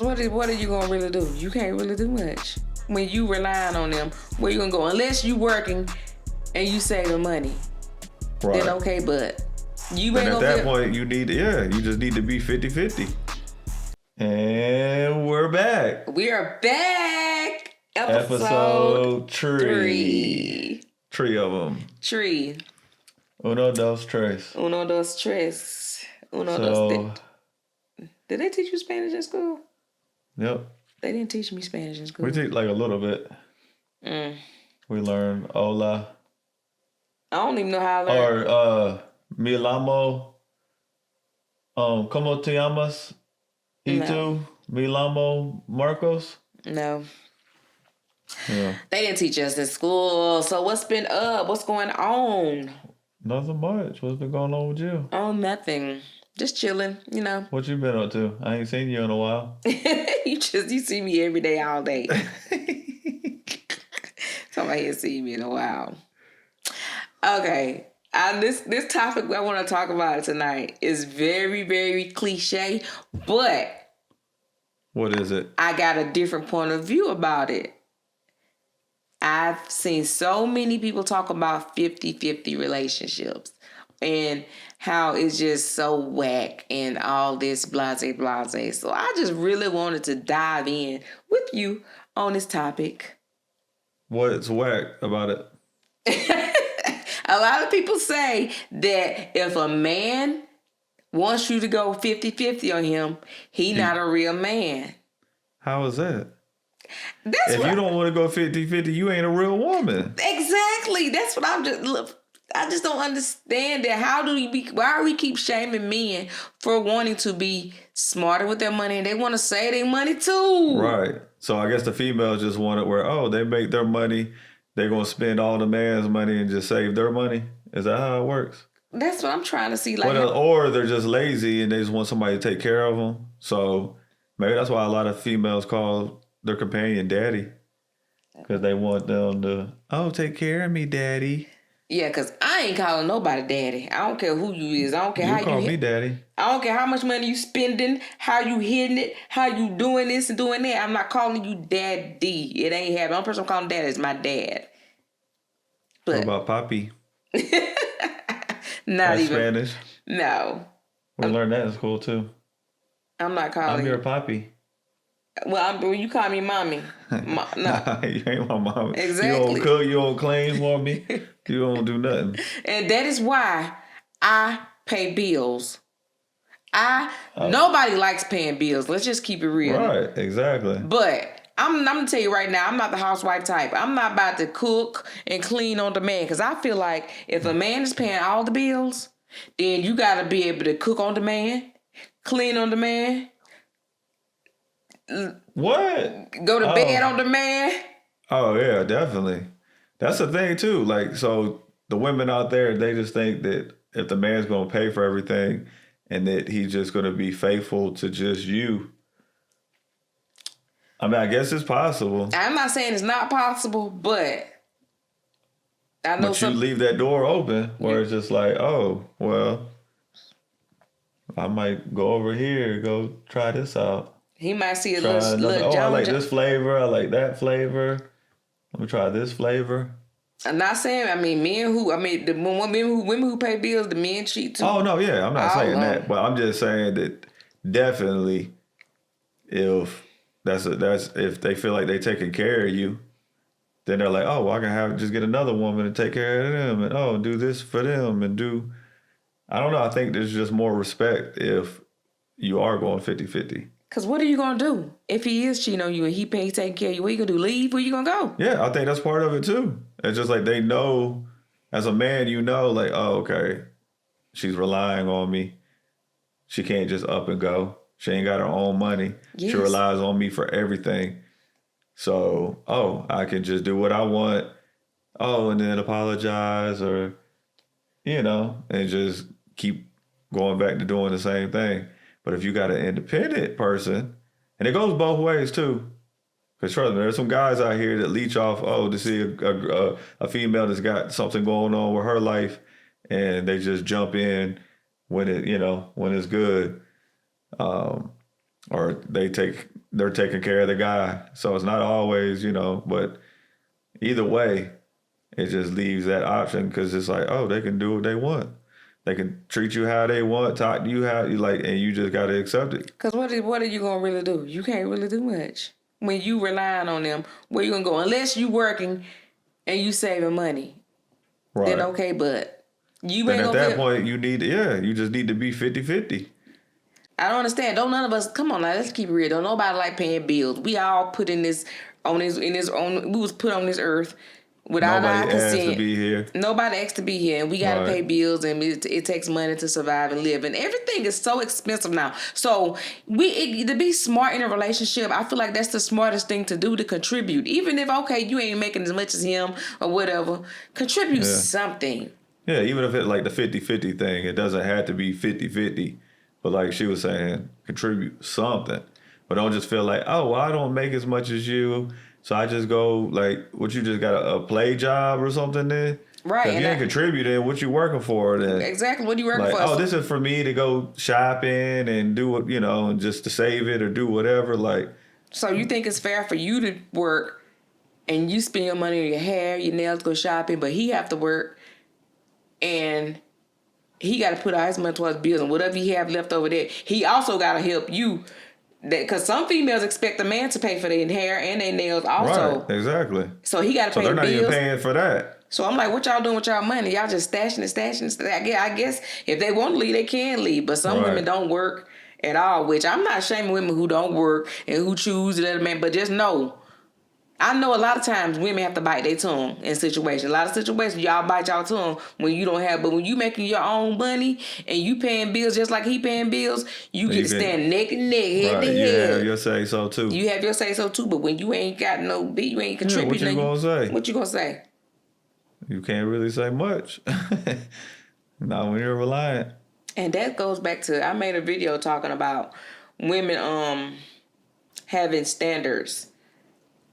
what are you gonna really do? You can't really do much when you relying on them. Where you gonna go? Unless you working and you saving money. Right. Then okay, but you ain't and gonna at that point, you just need to be 50-50. And we're back. We are back. Episode 3. 3 of them. 3. Uno, dos, tres. Uno, dos, tres. Uno, dos. Did they teach you Spanish in school? Yep. They didn't teach me Spanish in school. We teach like a little bit. We learned hola. I don't even know how I learned. Or me llamo. ¿Cómo te llamas? ¿Y tú? Me llamo Marcos. No. Yeah. They didn't teach us in school. So what's been up? What's going on? Nothing much. What's been going on with you? Oh, nothing. Just chilling, you know. What you been up to? I ain't seen you in a while. You see me every day, all day. Somebody here see me in a while. Okay. This topic I want to talk about tonight is very, very cliche, but what is it? I got a different point of view about it. I've seen so many people talk about 50-50 relationships and how it's just so whack and all this blase. So I just really wanted to dive in with you on this topic. What's whack about it? A lot of people say that if a man wants you to go 50-50 on him, he not a real man. How is that? If you don't want to go 50-50, you ain't a real woman. Exactly. That's what I just don't understand that. Why do we keep shaming men for wanting to be smarter with their money and they want to save their money too? Right. So I guess the females just want it where, they make their money, they're going to spend all the man's money and just save their money. Is that how it works? That's what I'm trying to see. Or they're just lazy and they just want somebody to take care of them. So maybe that's why a lot of females call their companion daddy. Because they want them to, take care of me, daddy. Yeah, because I ain't calling nobody daddy. I don't care who you is. I don't care how you call me daddy. I don't care how much money you spending, how you hitting it, how you doing this and doing that. I'm not calling you daddy. It ain't happening. The only person I'm calling daddy is my dad. But, what about papi? Not even. Spanish? No. We learned that in school too. I'm not calling I'm your papi. Well, you call me mommy. No. Nah, you ain't my mom. Exactly. You don't cook, you don't clean for me, you don't do nothing. And that is why I pay bills. Nobody likes paying bills. Let's just keep it real. Right, exactly. But I'm gonna tell you right now, I'm not the housewife type. I'm not about to cook and clean on demand because I feel like if a man is paying all the bills, then you gotta be able to cook on demand, clean on demand. What? Go to bed on demand. Oh yeah, definitely. That's the thing too. Like, so the women out there, they just think that if the man's gonna pay for everything and that he's just gonna be faithful to just you. I mean, I guess it's possible. I'm not saying it's not possible, but I know you leave that door open where it's just like, oh, well, I might go over here, go try this out. He might see a little I like this flavor. I like that flavor. Let me try this flavor. I'm not saying, the women who pay bills, the men cheat too. Oh, no, yeah. I'm not saying that. But I'm just saying that definitely if if they feel like they taking care of you, then they're like, oh, well, I can just get another woman and take care of them and, do this for them and do. I don't know. I think there's just more respect if you are going 50-50. Because what are you going to do? If he is cheating on you and he taking care of you, what are you going to do? Leave? Where you going to go? Yeah, I think that's part of it too. It's just like they know, as a man, like, oh, okay, she's relying on me. She can't just up and go. She ain't got her own money. Yes. She relies on me for everything. So, I can just do what I want. And then apologize or, and just keep going back to doing the same thing. But if you got an independent person, and it goes both ways too, because trust me, there's some guys out here that leech off, to see a female that's got something going on with her life, and they just jump in when when it's good, or they take they're taking care of the guy. So it's not always, but either way, it just leaves that option because it's like, oh, they can do what they want. They can treat you how they want, talk to you how you like, and you just got to accept it. Because what are you going to really do? You can't really do much. When you relying on them, where you going to go? Unless you working and you saving money. Right. Then okay, but you then ain't at gonna that point, you just need to be 50-50. I don't understand. Don't none of us, come on now, let's keep it real. Don't nobody like paying bills. We all put we was put on this earth without our Nobody asked consent. to be here. Nobody asked to be here, and we got to Right. pay bills, and it takes money to survive and live, and everything is so expensive now. So to be smart in a relationship, I feel like that's the smartest thing to do, to contribute. Even if you ain't making as much as him or whatever, contribute something. Yeah, even if it's like the 50-50 thing, it doesn't have to be 50-50. But like she was saying, contribute something. But don't just feel like, oh, well, I don't make as much as you, so I just go, like, what, you just got a play job or something then? Right. If you ain't contributing, what you working for then? Exactly. What are you working like, for? oh, this is for me to go shopping and do what, and just to save it or do whatever. Like, so you think it's fair for you to work and you spend your money on your hair, your nails, go shopping, but he have to work and he got to put out his money towards bills, and whatever he have left over there, he also got to help you. Because some females expect a man to pay for their hair and their nails also. right, exactly. So he got to pay So they're not bills. even paying for that. So I'm like, what y'all doing with y'all money? Y'all just stashing it. I guess if they want to leave, they can leave. But some women don't work at all, which I'm not shaming women who don't work and who choose to let a man. But just know, I know a lot of times women have to bite their tongue in situations. A lot of situations, y'all bite y'all tongue when you don't have. But when you making your own money and you paying bills just like he paying bills, you get to stand neck and neck, head to head. You have your say so too. You have your say so too. But when you ain't got no beat, you ain't contributing. What you gonna say? What you gonna say? You can't really say much. Not when you're reliant. And that goes back to, I made a video talking about women having standards.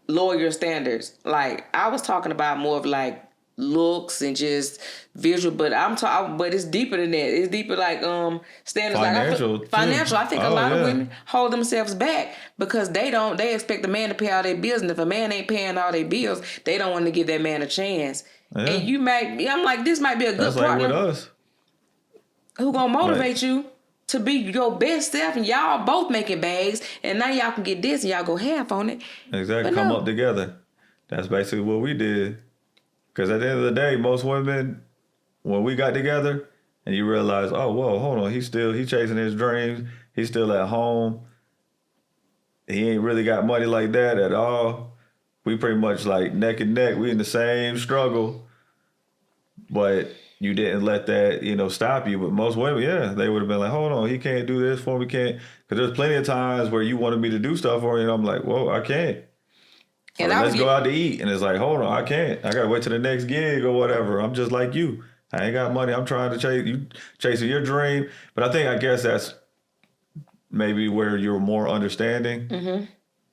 Lower your standards. Like, I was talking about more of like looks and just visual, but but it's deeper than that. It's deeper like standards. Financial. I think a lot of women hold themselves back because they expect the man to pay all their bills, and if a man ain't paying all their bills, they don't want to give that man a chance. Yeah. And I'm like, this might be a good partner. Like with us. Who gonna motivate you to be your best self, and y'all both making bags, and now y'all can get this and y'all go half on it. Exactly. Come up together. That's basically what we did. Because at the end of the day, most women, when we got together and you realize, oh, whoa, hold on, he's chasing his dreams. He's still at home. He ain't really got money like that at all. We pretty much like neck and neck. We in the same struggle. But you didn't let that, stop you. But most women, they would have been like, hold on, he can't do this for me, can't. Because there's plenty of times where you wanted me to do stuff for you, and I'm like, whoa, I can't. And let's go out to eat. And it's like, hold on, I can't. I got to wait till the next gig or whatever. I'm just like you. I ain't got money. I'm trying to chasing your dream. But I guess that's maybe where you're more understanding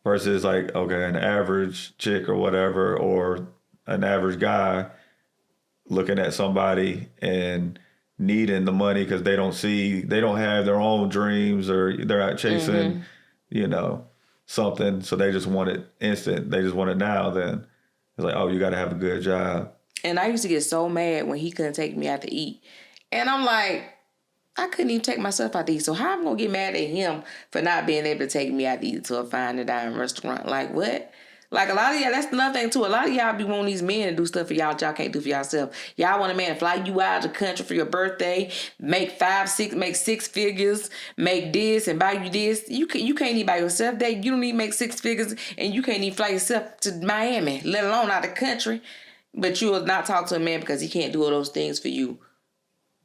versus like, okay, an average chick or whatever, or an average guy looking at somebody and needing the money because they don't have their own dreams, or they're out chasing, something. So they just want it instant. They just want it now. Then it's like, oh, you got to have a good job. And I used to get so mad when he couldn't take me out to eat. And I'm like, I couldn't even take myself out to eat. So how am I going to get mad at him for not being able to take me out to eat to a fine dining restaurant? Like, what? Like, a lot of y'all, that's another thing, too. A lot of y'all be wanting these men to do stuff for y'all that y'all can't do for yourself. Y'all want a man to fly you out of the country for your birthday, make six figures, make this and buy you this. You can't even buy yourself that. You don't even make six figures, and you can't even fly yourself to Miami, let alone out of the country. But you will not talk to a man because he can't do all those things for you.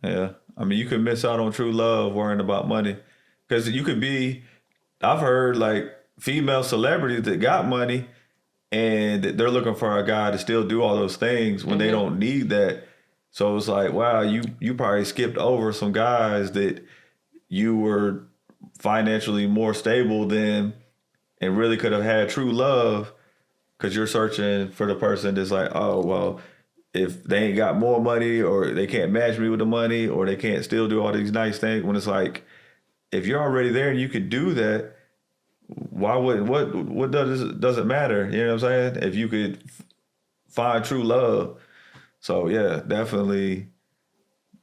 Yeah. I mean, you could miss out on true love worrying about money. Because I've heard, like, female celebrities that got money, and they're looking for a guy to still do all those things when they don't need that. So it's like, wow, you probably skipped over some guys that you were financially more stable than and really could have had true love, because you're searching for the person that's like, oh, well, if they ain't got more money, or they can't match me with the money, or they can't still do all these nice things, when it's like, if you're already there and you could do that, why would what doesn't matter? You know what I'm saying? If you could find true love. So yeah, definitely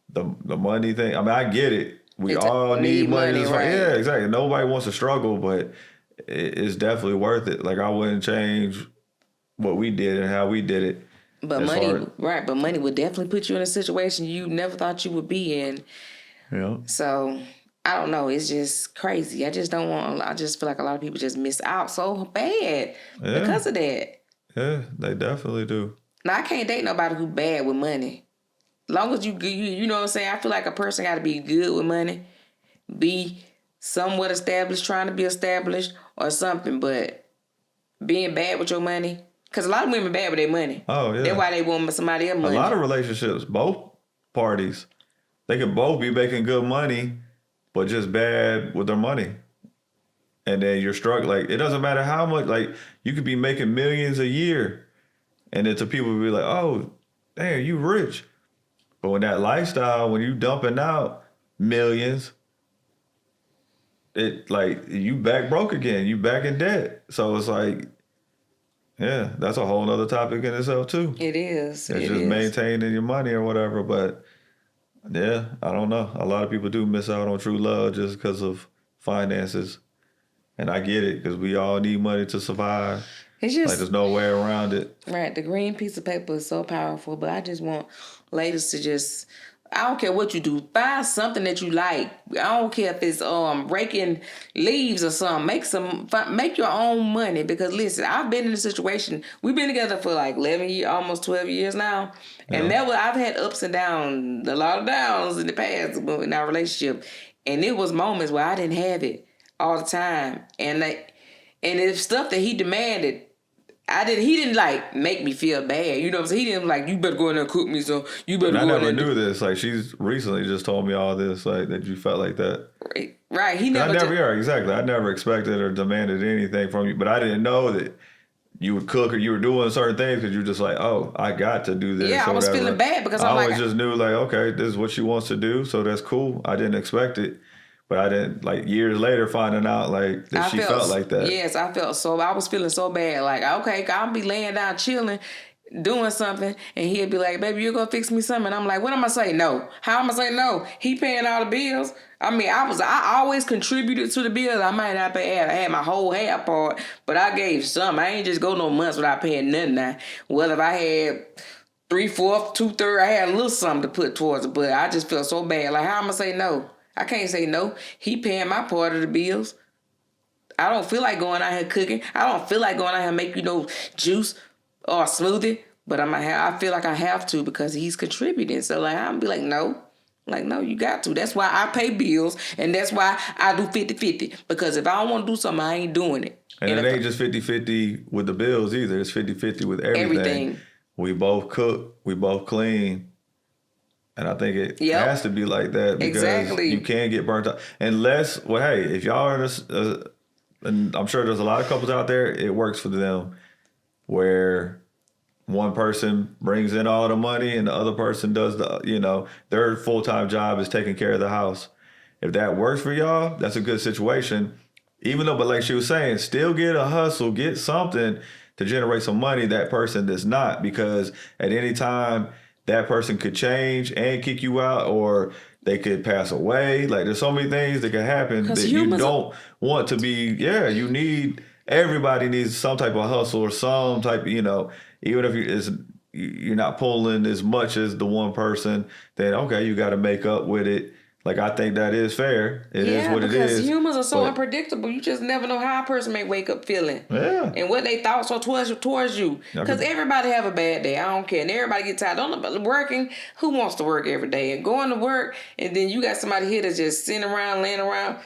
the money thing. I mean, I get it. We It's all need need money. money, right? Yeah, exactly. Nobody wants to struggle, but it's definitely worth it. Like I wouldn't change what we did and how we did it. But As money, far, right? But money would definitely put you in a situation you never thought you would be in. you know, So I don't know. It's just crazy. I just don't want. I just feel like a lot of people just miss out so bad yeah, because of that. yeah, they definitely do. Now I can't date nobody who bad with money. Long as you know what I'm saying. I feel like a person got to be good with money, be somewhat established, trying to be established or something. But being bad with your money, because a lot of women bad with their money. Oh yeah, That's why they want somebody else's a money. lot of relationships, both parties, they could both be making good money, but just bad with their money. And then you're struggling. Like it doesn't matter how much. Like you could be making millions a year, and then to people be like, "Oh, damn, you rich." But when that lifestyle, when you dumping out millions, it like you back broke again. You back in debt. So it's like, yeah, that's a whole nother topic in itself too. It is. It's It just is. maintaining your money or whatever. But yeah, I don't know. A lot of people do miss out on true love just because of finances. And I get it because we all need money to survive. It's Like just there's no way around it. right. The green piece of paper is so powerful, but I just want ladies to just. I don't care what you do. Find something that you like. I don't care if it's raking leaves or something. Make your own money because listen, I've been in a situation. We've been together for like 11 years, almost 12 years now, and Yeah. I've had ups and downs, a lot of downs in the past in our relationship, and it was moments where I didn't have it all the time, and it's stuff that he demanded. He didn't like make me feel bad. You know what I'm saying? He didn't like, you better go in there and cook me, so you better And I go in there never and knew this. Like she's recently just told me all this, like that you felt like that. Right. He I never. never, yeah, exactly. I never expected or demanded anything from you, but I didn't know that you would cook or you were doing certain things because you're just like, oh, I got to do this. Yeah, I or was whatever. feeling bad because I I'm always like, just knew like, okay, this is what she wants to do, so that's cool. I didn't expect it, but I didn't like years later finding out like that she felt like that. Yes, I felt so. I was feeling so bad. Like, okay, I'll be laying down chilling, doing something, and he'd be like, "Baby, you gonna fix me something?" And I'm like, "What am I say no? How am I say no? He paying all the bills." I mean, I always contributed to the bills. I might not pay. I had my whole half part, but I gave some. I ain't just go no months without paying nothing. Now, well, if I had 3/4, 2/3, I had a little something to put towards it, but I just felt so bad. Like, how am I say no? I can't say no. He paying my part of the bills. I don't feel like going out here cooking. I don't feel like going out here make juice or smoothie. But I feel like I have to because he's contributing. So like I'm be like, no. Like, no, you got to. That's why I pay bills and that's why I do 50-50. Because if I don't want to do something, I ain't doing it. And it ain't just 50-50 with the bills either. It's 50-50 with everything. We both cook. We both clean. And I think it has to be like that because you can't get burnt out. Unless, well, hey, if y'all are this, and I'm sure there's a lot of couples out there, it works for them where one person brings in all the money and the other person does their full-time job is taking care of the house. If that works for y'all, that's a good situation. Even though, but like she was saying, still get a hustle, get something to generate some money that person does not, because at any time that person could change and kick you out, or they could pass away. Like there's so many things that can happen that you don't want to be. Yeah, everybody needs some type of hustle or some type, even if you're not pulling as much as the one person, then okay, you got to make up with it. Like, I think that is fair. It is what it is. Because humans are so unpredictable. You just never know how a person may wake up feeling. Yeah. And what they thoughts are towards you. Because everybody have a bad day. I don't care. And everybody get tired. Working, who wants to work every day? And going to work, and then you got somebody here that's just sitting around, laying around.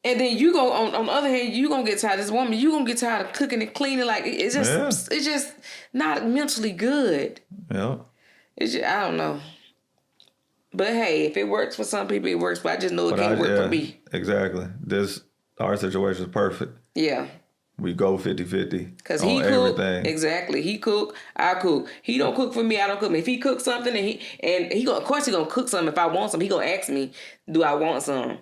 And then you go, on the other hand, you going to get tired. This woman, you going to get tired of cooking and cleaning. Like, it's just not mentally good. Yeah. I don't know. But hey, if it works for some people, it works. But I just know it can't work for me. Exactly. Our situation is perfect. Yeah. We go 50-50 Because he cook. Everything. Exactly. He cook, I cook. He don't cook for me, I don't cook. If he cooks something of course he gonna cook something if I want some. He gonna ask me, do I want some?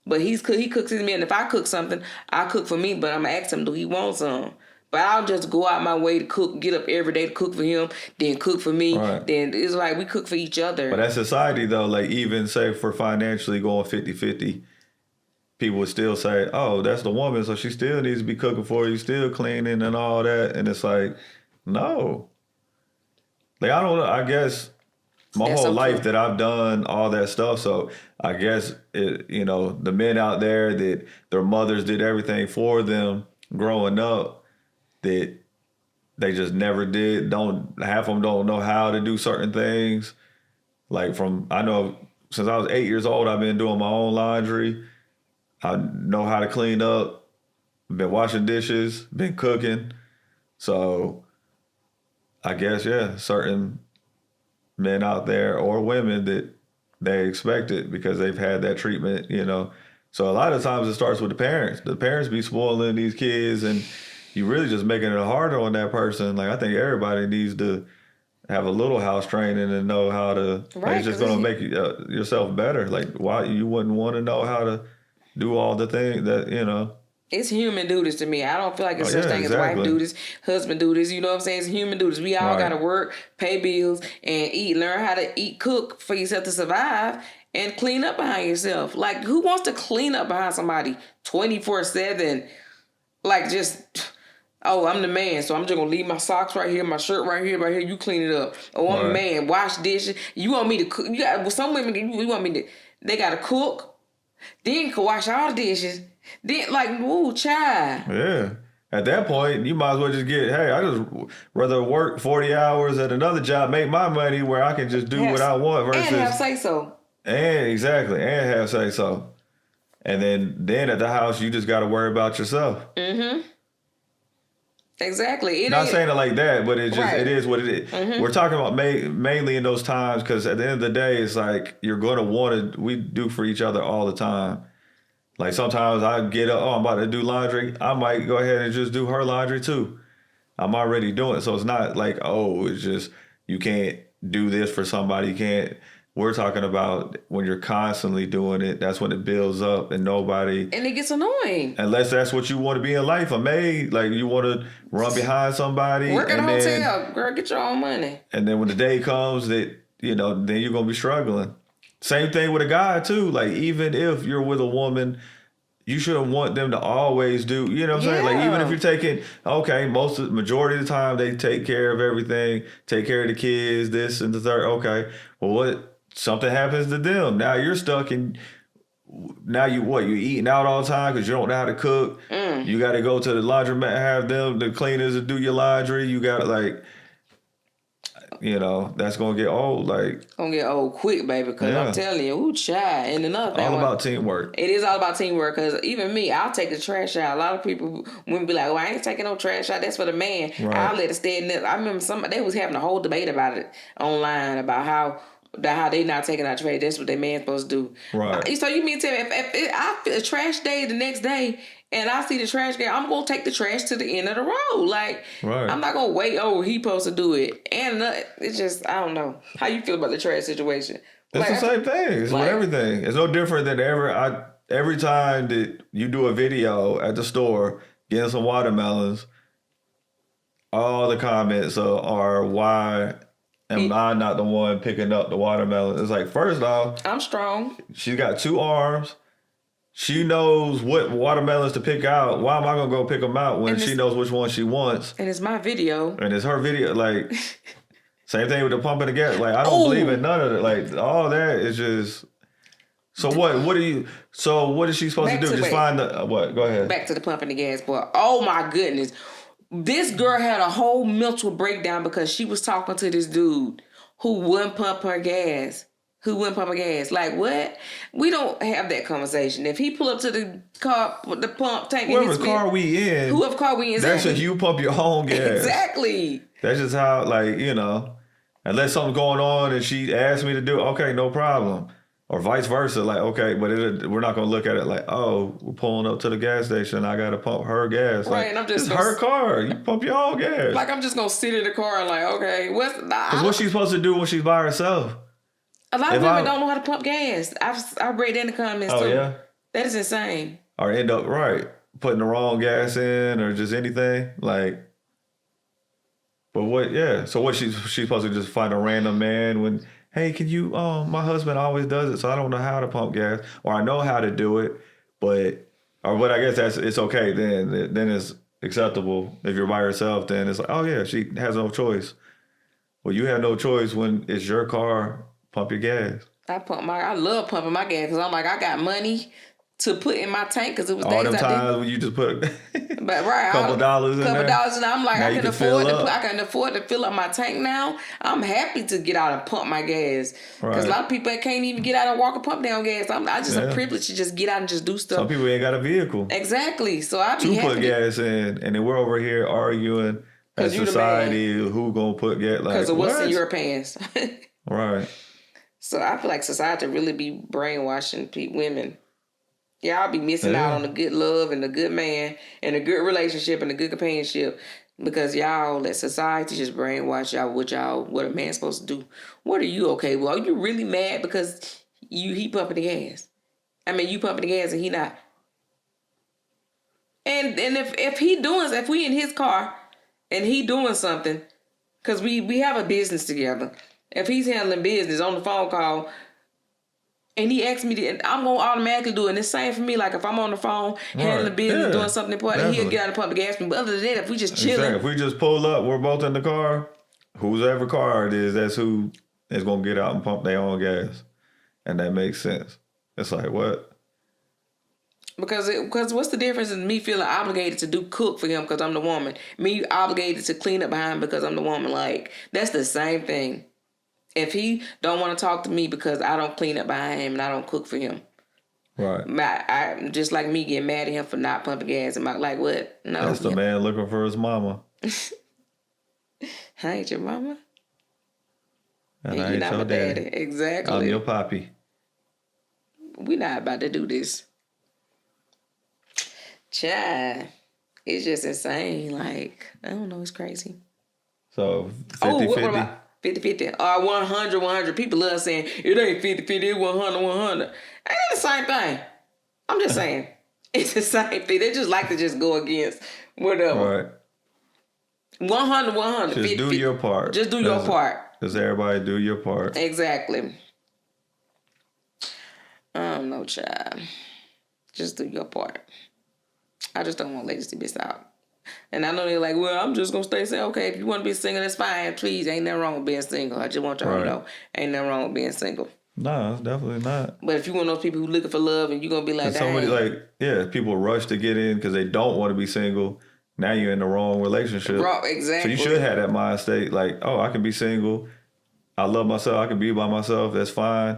But he cooks his meal. And if I cook something, I cook for me, but I'm going to ask him, do he want some? But I'll just go out my way to cook, get up every day to cook for him, then cook for me. Right. Then it's like we cook for each other. But that society, though, like even say for financially going 50-50, people would still say, oh, that's the woman, so she still needs to be cooking for you, still cleaning and all that. And it's like, no. Like, I don't know. I guess my That's whole so life cool. that I've done all that stuff. So I guess, the men out there that their mothers did everything for them growing up, that they just never did. Half of them don't know how to do certain things. Like I know since I was 8 years old, I've been doing my own laundry. I know how to clean up. Been washing dishes, been cooking. So I guess, yeah, certain men out there or women that they expect it because they've had that treatment, So a lot of times it starts with the parents. The parents be spoiling these kids and you really just making it harder on that person. Like, I think everybody needs to have a little house training and know how to, Right, it's just going to make yourself better. Like, why you wouldn't want to know how to do all the things that. It's human duties to me. I don't feel like it's such thing as wife exactly. duties, husband duties. You know what I'm saying? It's human duties. We all Right. got to work, pay bills, and eat. Learn how to eat, cook for yourself to survive, and clean up behind yourself. Like, who wants to clean up behind somebody 24/7? Like, just, oh, I'm the man, so I'm just going to leave my socks right here, my shirt right here, you clean it up. Oh, I'm a Right. man, wash dishes. You want me to cook? Some women, you want me to, they got to cook, then can wash all the dishes. Then, like, ooh, child. Yeah. At that point, you might as well just I just rather work 40 hours at another job, make my money where I can just do what I want versus. And have say so. And have say so. And then at the house, you just got to worry about yourself. Mm-hmm. Exactly. Not saying it like that, but it is what it is. Mm-hmm. We're talking about mainly in those times because at the end of the day, it's like you're going to want to, we do for each other all the time. Like sometimes I get up, I'm about to do laundry. I might go ahead and just do her laundry too. I'm already doing it. So it's not like, it's just, you can't do this for somebody. You can't. We're talking about when you're constantly doing it, that's when it builds up and it gets annoying. Unless that's what you want to be in life, a maid. Like you want to run behind somebody. Work at a hotel. Girl, get your own money. And then when the day comes that, then you're going to be struggling. Same thing with a guy too. Like even if you're with a woman, you shouldn't want them to always do, you know what I'm saying? Like even if you're taking, majority of the time they take care of everything, take care of the kids, this and the third. Okay, well something happens to them. Now you're stuck in, now you're eating out all the time because you don't know how to cook. You got to go to the laundromat, have the cleaners to do your laundry. You got to that's going to get old. Gonna get old quick, baby, because I'm telling you, ooh, child. And another thing. All about teamwork. It is all about teamwork because even me, I'll take the trash out. A lot of people wouldn't be like, I ain't taking no trash out. That's for the man. Right. I'll let it stay in there. I remember they was having a whole debate about it online about how they not taking out trash. That's what their man's supposed to do. Right. So you mean to tell me if I feel a trash day the next day and I see the trash can, I'm gonna take the trash to the end of the road. Like I'm not gonna wait. Oh, he supposed to do it. And it's just I don't know how you feel about the trash situation. It's the same thing. It's with everything. It's no different than every time that you do a video at the store getting some watermelons. All the comments are why. Am I not the one picking up the watermelon? It's like, first off, I'm strong. She's got 2 arms. She knows what watermelons to pick out. Why am I going to go pick them out when she knows which one she wants? And it's my video. And it's her video. Like, same thing with the pumping the gas. Like, I don't believe in none of it. Like, all that is just... So what is she supposed to do? Just find the... what? Go ahead. Back to the pumping the gas part. Oh, my goodness. This girl had a whole mental breakdown because she was talking to this dude who wouldn't pump her gas. Like, what? We don't have that conversation. If he pull up to the car with the pump tank... Whoever car we in... That's if you pump your own gas. Exactly. That's just how, unless something's going on and she asked me to do it, okay, no problem. Or vice versa, like, okay, but we're not going to look at it like, oh, we're pulling up to the gas station, I got to pump her gas. Right, and I'm just... It's her car. You pump your own gas. Like, I'm just going to sit in the car and like, okay, because what's she supposed to do when she's by herself? A lot of women don't know how to pump gas. I read that in the comments, too. Oh, yeah? That is insane. Or end up putting the wrong gas in or just anything. Like, but what? Yeah. So what? She's supposed to just find a random man when. Hey, can you? My husband always does it, so I don't know how to pump gas, or I know how to do it, but I guess it's okay. Then it's acceptable if you're by yourself. Then it's like, oh yeah, she has no choice. Well, you have no choice when it's your car. Pump your gas. I love pumping my gas because I'm like, I got money to put in my tank because it was All days them I times didn't. when you just put But right, couple dollars in there. Couple dollars, and I'm like, Now I you can can fill afford to. up. I can afford to fill up my tank now. I'm happy to get out and pump my gas because a lot of people can't even get out and walk and pump down gas. I just a privilege to just get out and just do stuff. Some people ain't got a vehicle. Exactly. So I be to happy put gas in, and then we're over here arguing as society who gonna put gas. Like, because of what's in your pants. Right. So I feel like society really be brainwashing women. Y'all be missing out on the good love and the good man and a good relationship and a good companionship because y'all let society just brainwash y'all what a man's supposed to do. What are you okay? Well, are you really mad because he pumping the gas? I mean, you pumping the gas and he not. And if we in his car and he doing something, because we have a business together. If he's handling business on the phone call. And he asked me to, I'm going to automatically do it. And it's the same for me. Like, if I'm on the phone, handling business, doing something important, he'll get out and pump the gas. But other than that, if we just chilling. Exactly. If we just pull up, we're both in the car, whoever car it is, that's who is going to get out and pump their own gas. And that makes sense. It's like, what? Because what's the difference in me feeling obligated to cook for him because I'm the woman? Me obligated to clean up behind him because I'm the woman. Like, that's the same thing. If he don't want to talk to me because I don't clean up behind him and I don't cook for him. Right. I just like me getting mad at him for not pumping gas. I'm like, what? No. That's the man looking for his mama. I ain't your mama. And I ain't not your my daddy. Exactly. I'm your poppy. We not about to do this. Child. It's just insane. Like, I don't know. It's crazy. So, 50-50. 50-50 or 100-100. People love saying it ain't 50-50, it's 100-100. Ain't the same thing. I'm just saying. It's the same thing. They just like to just go against whatever. Right. 100-100. Just do your part. Just do your part. Just everybody do your part. Exactly. I don't know, child. Just do your part. I just don't want ladies to miss out. And I know they're like, well, I'm just going to stay single. Okay, if you want to be single, that's fine. Please, ain't nothing wrong with being single. I just want y'all to know, ain't nothing wrong with being single. No, it's definitely not. But if you want those people who looking for love and you're going to be like, somebody people rush to get in because they don't want to be single. Now you're in the wrong relationship. Exactly. So you should have that mind state like, oh, I can be single. I love myself. I can be by myself. That's fine.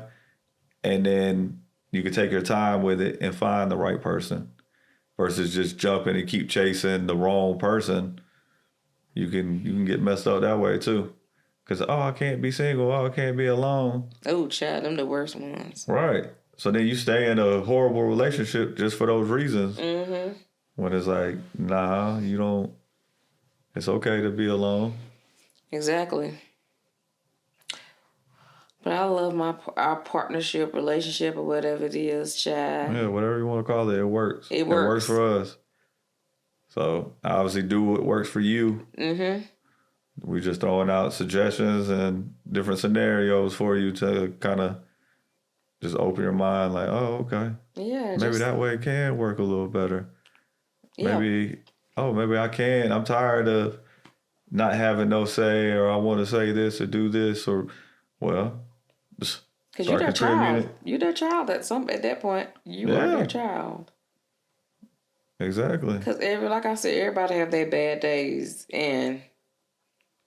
And then you can take your time with it and find the right person. Versus just jumping and keep chasing the wrong person, you can get messed up that way too. Because I can't be single. I can't be alone. Oh, child, them the worst ones. Right. So then you stay in a horrible relationship just for those reasons. Mm-hmm. When it's like, nah, you don't. It's okay to be alone. Exactly. But I love our partnership, relationship, or whatever it is, child. Yeah, whatever you want to call it, it works. It works. It works for us. So obviously do what works for you. Mm-hmm. We just throwing out suggestions and different scenarios for you to kind of just open your mind like, oh, okay. Yeah. Maybe that way it can work a little better. Yeah. Maybe I can. I'm tired of not having no say or I want to say this or do this or, well... Because you're their child. You're their child at that point. You are their child. Exactly. Because like I said, everybody have their bad days, and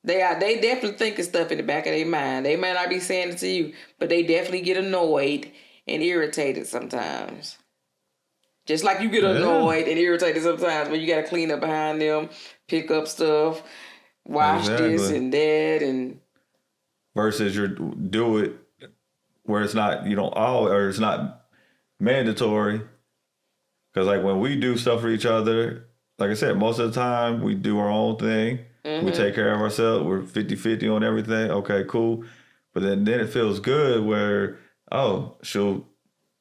they definitely thinking stuff in the back of their mind. They might not be saying it to you, but they definitely get annoyed and irritated sometimes. Just like you get annoyed and irritated sometimes when you got to clean up behind them, pick up stuff, wash this and that, and versus you do it. Where it's not, or it's not mandatory. Because like when we do stuff for each other, like I said, most of the time we do our own thing. Mm-hmm. We take care of ourselves. We're 50-50 on everything. Okay, cool. But then it feels good where, she'll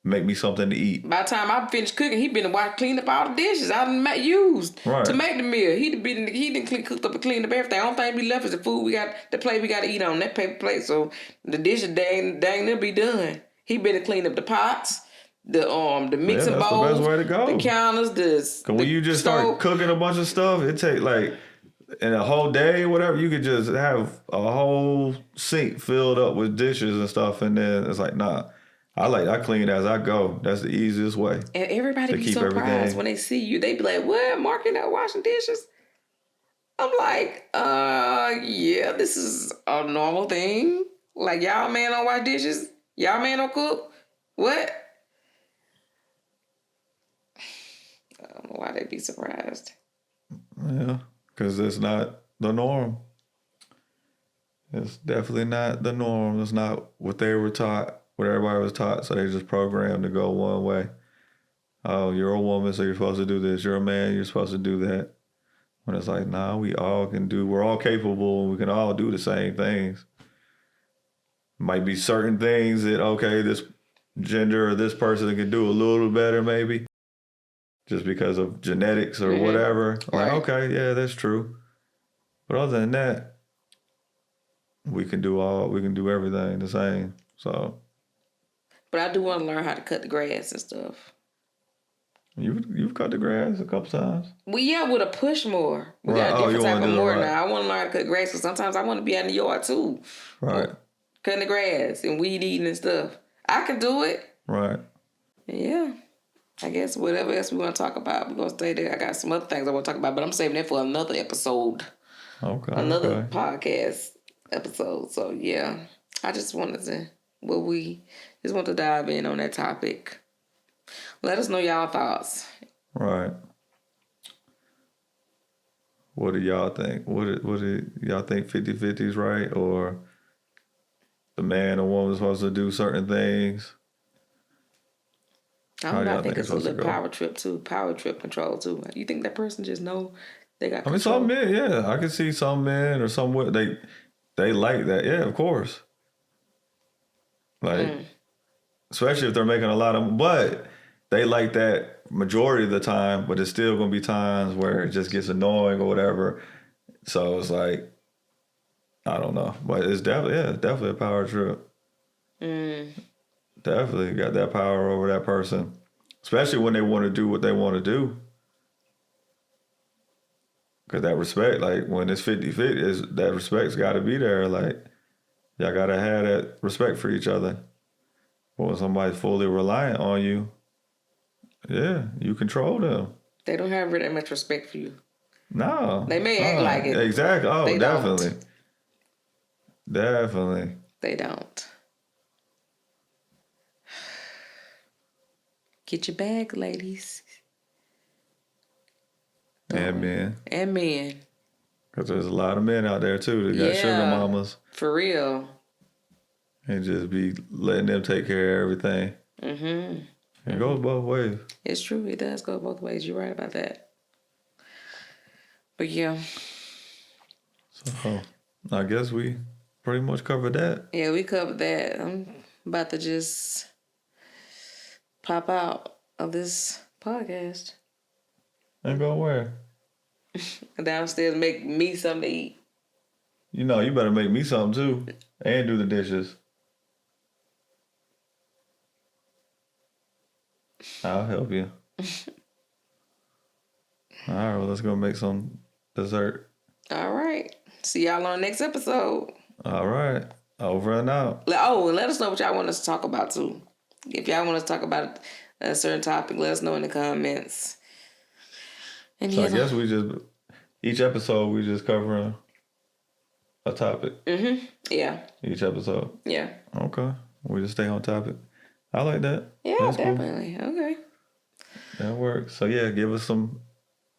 make me something to eat. By the time I finished cooking, he been to clean up all the dishes I done used to make the meal. He didn't cooked up and cleaned up everything. The only thing we left is the food the plate we got to eat on, that paper plate. So the dishes dang they'll be done. He been to clean up the pots, the mixing bowls, the best way to go. the counters, Cause when you just start cooking a bunch of stuff, it take like in a whole day or whatever, you could just have a whole sink filled up with dishes and stuff, and then it's like, nah, I clean as I go. That's the easiest way. And everybody be surprised when they see you. They be like, "What, Mark, you not washing dishes?" I'm like, yeah, this is a normal thing. Like, y'all man don't wash dishes? Y'all man don't cook? What? I don't know why they'd be surprised. Yeah, because it's not the norm. It's definitely not the norm. It's not what they were taught, what everybody was taught. So they just programmed to go one way. Oh, you're a woman, so you're supposed to do this. You're a man, you're supposed to do that. When it's like, nah, we're all capable, and we can all do the same things. Might be certain things that, okay, this gender or this person can do a little better maybe, just because of genetics or whatever. Like, okay, yeah, that's true. But other than that, we can do everything the same. So, but I do want to learn how to cut the grass and stuff. You've cut the grass a couple times. Well, yeah, with a push mower. We got a different type of mower now. I want to learn how to cut grass because sometimes I want to be out in the yard too. Right. Cutting the grass and weed eating and stuff. I can do it. Right. Yeah. I guess whatever else we want to talk about, we're going to stay there. I got some other things I want to talk about, but I'm saving that for another episode. Okay. Another podcast episode. So, yeah. I just wanted to, we just want to dive in on that topic. Let us know y'all thoughts. Right. What do y'all think? What do y'all think 50-50 is right? Or the man or woman is supposed to do certain things? I think it's a little power trip too. Power trip control too. You think that person just know they got control? I mean, some men, yeah. I can see some men or some they like that. Yeah, of course. Like, especially if they're making a lot of, but they like that majority of the time, but it's still going to be times where it just gets annoying or whatever. So it's like, I don't know. But it's definitely a power trip. Definitely got that power over that person. Especially when they want to do what they want to do. Because that respect, like when it's 50-50, that respect's got to be there. Like, y'all got to have that respect for each other. But when somebody's fully reliant on you, yeah, you control them. They don't have that much respect for you. No. They may act like it. Exactly. Oh, they definitely. Don't. Definitely. They don't. Get your bag, ladies. And men. And men. Because there's a lot of men out there, too, that got sugar mamas. For real. And just be letting them take care of everything. Mm-hmm. It goes both ways. It's true. It does go both ways. You're right about that. But yeah. So, I guess we pretty much covered that. Yeah, we covered that. I'm about to just pop out of this podcast. And go where? Downstairs, make me something to eat. You know, you better make me something too. And do the dishes. I'll help you. All right, well, let's go make some dessert. All right. See y'all on the next episode. All right. Over and out. Oh, and let us know what y'all want us to talk about, too. If y'all want us to talk about a certain topic, let us know in the comments. And so I guess each episode, we just covering a topic. Mm-hmm. Yeah. Each episode. Yeah. Okay. We just stay on topic. I like that. Yeah, that's definitely. Cool. Okay. That works. So yeah, give us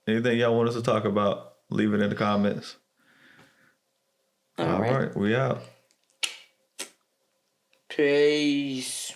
anything y'all want us to talk about, leave it in the comments. All right. We out. Peace.